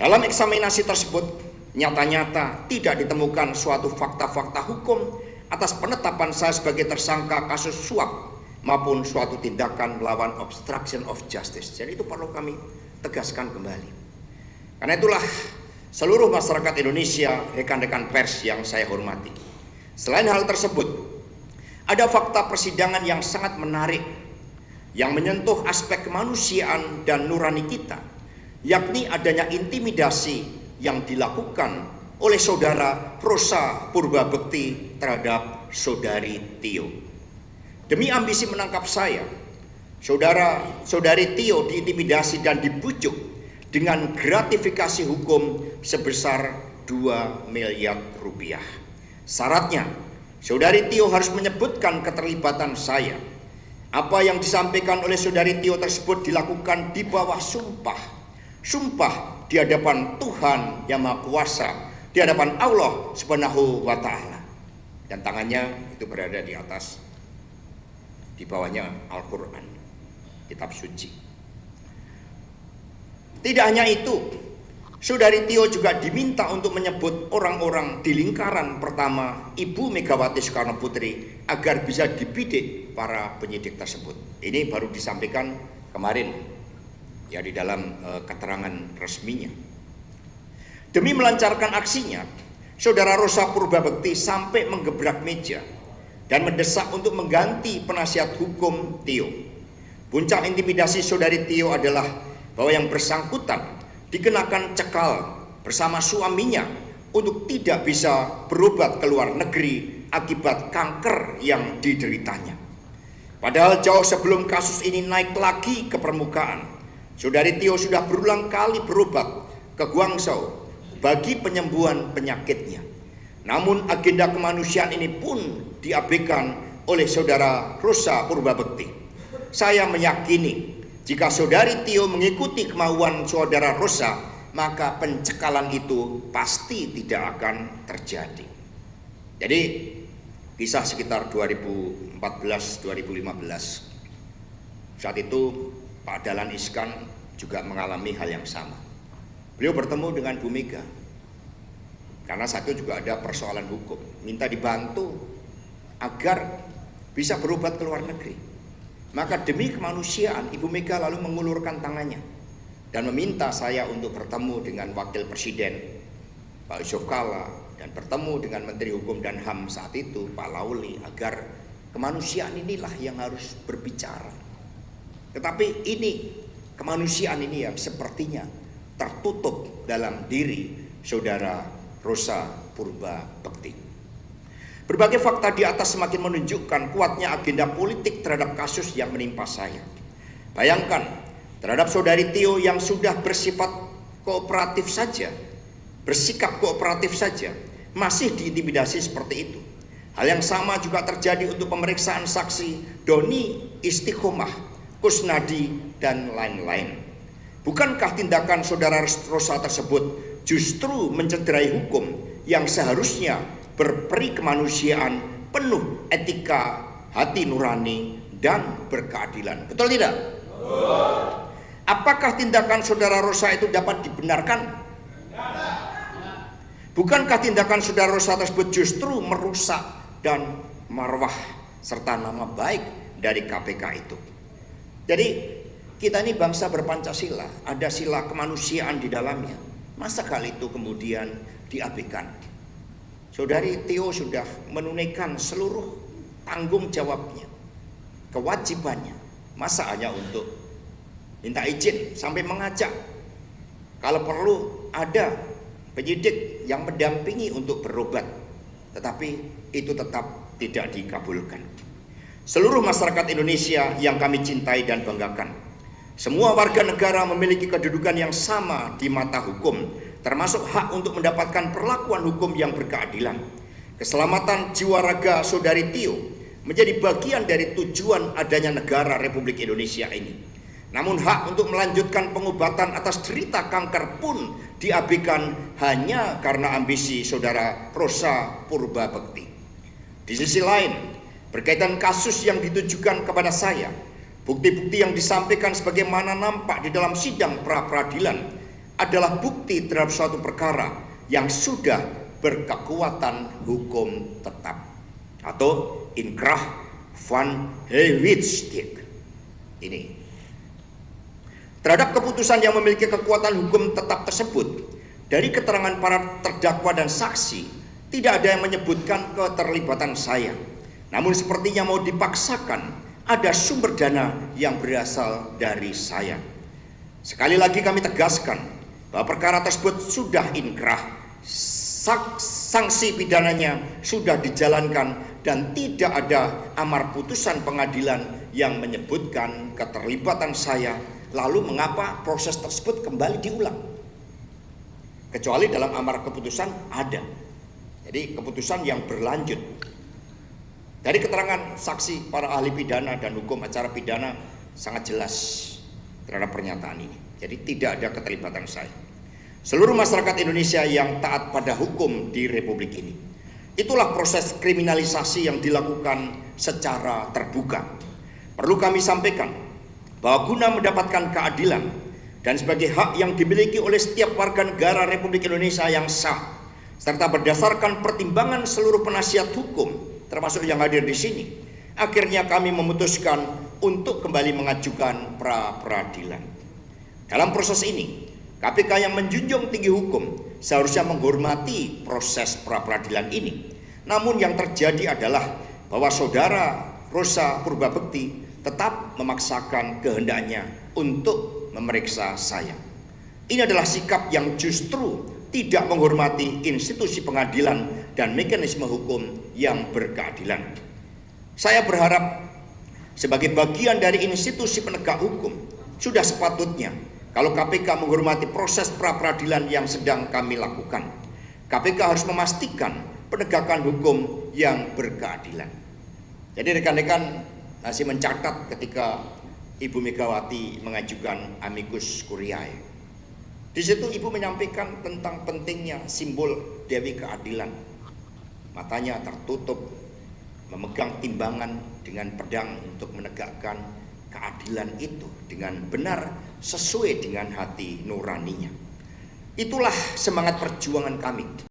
Dalam eksaminasi tersebut, nyata-nyata tidak ditemukan suatu fakta-fakta hukum atas penetapan saya sebagai tersangka kasus suap maupun suatu tindakan melawan obstruction of justice. Jadi itu perlu kami tegaskan kembali. Karena itulah seluruh masyarakat Indonesia, rekan-rekan pers yang saya hormati, selain hal tersebut, ada fakta persidangan yang sangat menarik yang menyentuh aspek kemanusiaan dan nurani kita, yakni adanya intimidasi yang dilakukan oleh saudara Rosa Purbabekti terhadap saudari Tio. Demi ambisi menangkap saya, saudari Tio diintimidasi dan dibujuk dengan gratifikasi hukum sebesar 2 miliar rupiah. Syaratnya, saudari Tio harus menyebutkan keterlibatan saya. Apa yang disampaikan oleh saudari Tio tersebut dilakukan di bawah sumpah. Sumpah di hadapan Tuhan Yang Maha Kuasa, di hadapan Allah Subhanahu wa Ta'ala. Dan tangannya itu berada di atas, di bawahnya Al-Quran, kitab suci. Tidak hanya itu, saudari Tio juga diminta untuk menyebut orang-orang di lingkaran pertama Ibu Megawati Soekarno Putri agar bisa dibidik para penyidik tersebut. Ini baru disampaikan kemarin ya di dalam keterangan resminya. Demi melancarkan aksinya, saudara Rosa Purbabekti sampai menggebrak meja dan mendesak untuk mengganti penasihat hukum Tio. Puncak intimidasi saudari Tio adalah bahwa yang bersangkutan dikenakan cekal bersama suaminya untuk tidak bisa berobat ke luar negeri akibat kanker yang dideritanya. Padahal jauh sebelum kasus ini naik lagi ke permukaan, saudari Tio sudah berulang kali berobat ke Guangzhou bagi penyembuhan penyakitnya. Namun agenda kemanusiaan ini pun diabaikan oleh saudara Rosa Purbabekti. Saya meyakini jika saudari Tio mengikuti kemauan saudara Rosa, maka pencekalan itu pasti tidak akan terjadi. Jadi kisah sekitar 2014-2015, saat itu Pak Dahlan Iskan juga mengalami hal yang sama. Beliau bertemu dengan Bu Mega karena satu juga ada persoalan hukum, minta dibantu agar bisa berobat ke luar negeri. Maka demi kemanusiaan Ibu Mega lalu mengulurkan tangannya dan meminta saya untuk bertemu dengan Wakil Presiden Pak Yusuf Kalla dan bertemu dengan Menteri Hukum dan HAM saat itu Pak Lauli, agar kemanusiaan inilah yang harus berbicara. Tetapi ini kemanusiaan ini yang sepertinya tertutup dalam diri saudara Rosa Purbabekti. Berbagai fakta di atas semakin menunjukkan kuatnya agenda politik terhadap kasus yang menimpa saya. Bayangkan, terhadap saudari Tio yang sudah bersifat kooperatif saja, bersikap kooperatif saja, masih diintimidasi seperti itu. Hal yang sama juga terjadi untuk pemeriksaan saksi Doni Istiqomah, Kusnadi, dan lain-lain. Bukankah tindakan saudara Rosa tersebut justru mencederai hukum yang seharusnya berperi kemanusiaan, penuh etika, hati nurani, dan berkeadilan? Betul tidak? Betul. Apakah tindakan saudara Rosa itu dapat dibenarkan? Bukankah tindakan saudara Rosa tersebut justru merusak dan marwah serta nama baik dari KPK itu? Jadi kita ini bangsa berpancasila, ada sila kemanusiaan di dalamnya. Masa hal itu kemudian diabaikan? Saudari Tio sudah menunaikan seluruh tanggung jawabnya, kewajibannya. Masa hanya untuk minta izin sampai mengajak kalau perlu ada penyidik yang mendampingi untuk berobat, tetapi itu tetap tidak dikabulkan. Seluruh masyarakat Indonesia yang kami cintai dan banggakan, semua warga negara memiliki kedudukan yang sama di mata hukum, termasuk hak untuk mendapatkan perlakuan hukum yang berkeadilan. Keselamatan jiwa raga saudari Tio menjadi bagian dari tujuan adanya negara Republik Indonesia ini. Namun hak untuk melanjutkan pengobatan atas derita kanker pun diabaikan hanya karena ambisi saudara Rosa Purbabekti. Di sisi lain, berkaitan kasus yang ditujukan kepada saya, bukti-bukti yang disampaikan sebagaimana nampak di dalam sidang pra-peradilan adalah bukti terhadap suatu perkara yang sudah berkekuatan hukum tetap atau inkrah van Heiligdijk. Ini terhadap keputusan yang memiliki kekuatan hukum tetap tersebut, dari keterangan para terdakwa dan saksi tidak ada yang menyebutkan keterlibatan saya. Namun sepertinya mau dipaksakan ada sumber dana yang berasal dari saya. Sekali lagi kami tegaskan bahwa perkara tersebut sudah inkrah, sanksi pidananya sudah dijalankan dan tidak ada amar putusan pengadilan yang menyebutkan keterlibatan saya. Lalu mengapa proses tersebut kembali diulang? Kecuali dalam amar keputusan ada. Jadi keputusan yang berlanjut. Dari keterangan saksi para ahli pidana dan hukum acara pidana sangat jelas terhadap pernyataan ini. Jadi tidak ada keterlibatan saya. Seluruh masyarakat Indonesia yang taat pada hukum di Republik ini. Itulah proses kriminalisasi yang dilakukan secara terbuka. Perlu kami sampaikan bahwa guna mendapatkan keadilan dan sebagai hak yang dimiliki oleh setiap warga negara Republik Indonesia yang sah, serta berdasarkan pertimbangan seluruh penasihat hukum termasuk yang hadir di sini, akhirnya kami memutuskan untuk kembali mengajukan pra-peradilan. Dalam proses ini, KPK yang menjunjung tinggi hukum seharusnya menghormati proses pra-peradilan ini. Namun yang terjadi adalah bahwa saudara Rosa Purbabekti tetap memaksakan kehendaknya untuk memeriksa saya. Ini adalah sikap yang justru tidak menghormati institusi pengadilan dan mekanisme hukum yang berkeadilan. Saya berharap sebagai bagian dari institusi penegak hukum, sudah sepatutnya kalau KPK menghormati proses pra-peradilan yang sedang kami lakukan. KPK harus memastikan penegakan hukum yang berkeadilan. Jadi rekan-rekan masih mencatat ketika Ibu Megawati mengajukan amicus curiae. Di situ Ibu menyampaikan tentang pentingnya simbol Dewi Keadilan. Matanya tertutup, memegang timbangan dengan pedang untuk menegakkan keadilan itu dengan benar sesuai dengan hati nuraninya. Itulah semangat perjuangan kami